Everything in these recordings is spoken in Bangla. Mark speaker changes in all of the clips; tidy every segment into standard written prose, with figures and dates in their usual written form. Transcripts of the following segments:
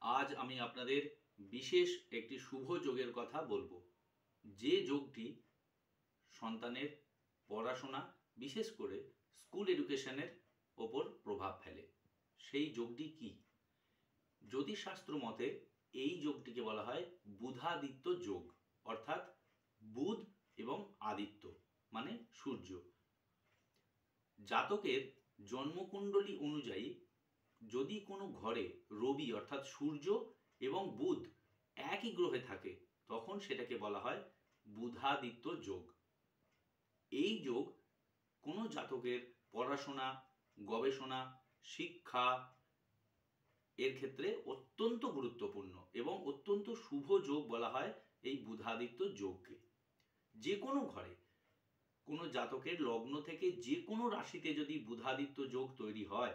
Speaker 1: আজ আমি আপনাদের বিশেষ একটি শুভ যোগের কথা বলবো, যে যোগটি সন্তানের পড়াশোনা, বিশেষ করে স্কুল এডুকেশনের ওপর প্রভাব ফেলে। সেই যোগটি কি? জ্যোতিষশাস্ত্র মতে এই যোগটিকে বলা হয় বুধাদিত্য যোগ, অর্থাৎ বুধ এবং আদিত্য মানে সূর্য। জাতকের জন্মকুণ্ডলী অনুযায়ী যদি কোনো ঘরে রবি অর্থাৎ সূর্য এবং বুধ একই গ্রহে থাকে, তখন সেটাকে বলা হয় বুধাদিত্য যোগ। এই যোগ কোনো জাতকের পড়াশোনা, গবেষণা, শিক্ষা এর ক্ষেত্রে অত্যন্ত গুরুত্বপূর্ণ এবং অত্যন্ত শুভ যোগ বলা হয় এই বুধাদিত্য যোগকে। যে কোনো ঘরে কোনো জাতকের লগ্ন থেকে যে কোনো রাশিতে যদি বুধাদিত্য যোগ তৈরি হয়,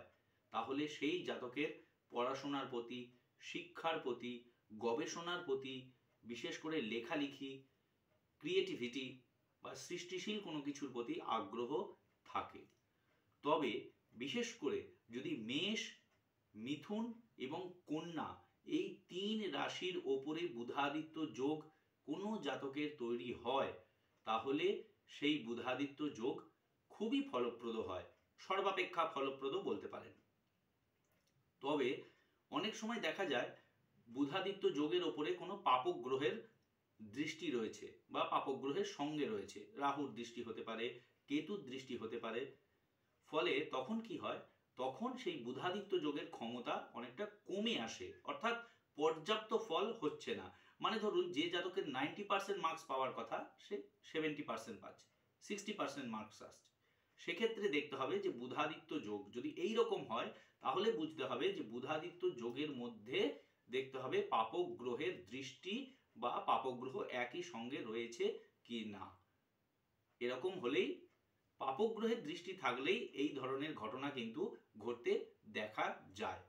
Speaker 1: তাহলে সেই জাতকের পড়াশোনার প্রতি, শিক্ষার প্রতি, গবেষণার প্রতি, বিশেষ করে লেখালেখি, ক্রিয়েটিভিটি বা সৃষ্টিশীল কোনো কিছুর প্রতি আগ্রহ থাকে। তবে বিশেষ করে যদি মেষ, মিথুন এবং কন্যা এই তিন রাশির ওপরে বুধাদিত্য যোগ কোনো জাতকের তৈরি হয়, তাহলে সেই বুধাদিত্য যোগ খুবই ফলপ্রদ হয়, সর্বাপেক্ষা ফলপ্রদ বলতে পারেন। তবে অনেক সময় দেখা যায় বুধাদিত্য যোগের ওপরে কোনো পাপক গ্রহের দৃষ্টি রয়েছে বা পাপক গ্রহের সঙ্গে রয়েছে, রাহুর দৃষ্টি হতে পারে, কেতুর দৃষ্টি হতে পারে। ফলে তখন কি হয়, তখন সেই বুধাদিত্য যোগের ক্ষমতা অনেকটা কমে আসে, অর্থাৎ পর্যাপ্ত ফল হচ্ছে না। মানে ধরুন, যে জাতকের 90% মার্কস পাওয়ার কথা, সে 70% পাচ্ছে, 60% মার্কস আসছে। সেক্ষেত্রে দেখতে হবে যে বুধাদিত্য যোগ যদি এই রকম হয়, তাহলে বুঝতে হবে যে বুধাদিত্য যোগের মধ্যে দেখতে হবে পাপক গ্রহের দৃষ্টি বা পাপক গ্রহ একই সঙ্গে রয়েছে কি না। এরকম হলেই, পাপক গ্রহের দৃষ্টি থাকলেই এই ধরনের ঘটনা কিন্তু ঘটতে দেখা যায়।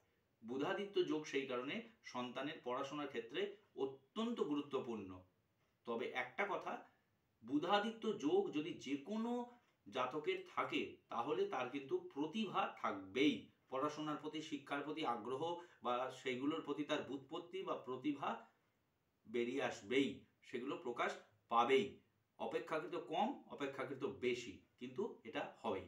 Speaker 1: বুধাদিত্য যোগ সেই কারণে সন্তানের পড়াশোনার ক্ষেত্রে অত্যন্ত গুরুত্বপূর্ণ। তবে একটা কথা, বুধাদিত্য যোগ যদি যে কোনো জাতকের থাকে, তাহলে তার কিন্তু প্রতিভা থাকবেই, পড়াশোনার প্রতি, শিক্ষার প্রতি আগ্রহ বা সেগুলোর প্রতি তার ব্যুৎপত্তি বা প্রতিভা বেরিয়ে আসবেই, সেগুলো প্রকাশ পাবেই। অপেক্ষাকৃত কম, অপেক্ষাকৃত বেশি, কিন্তু এটা হবেই।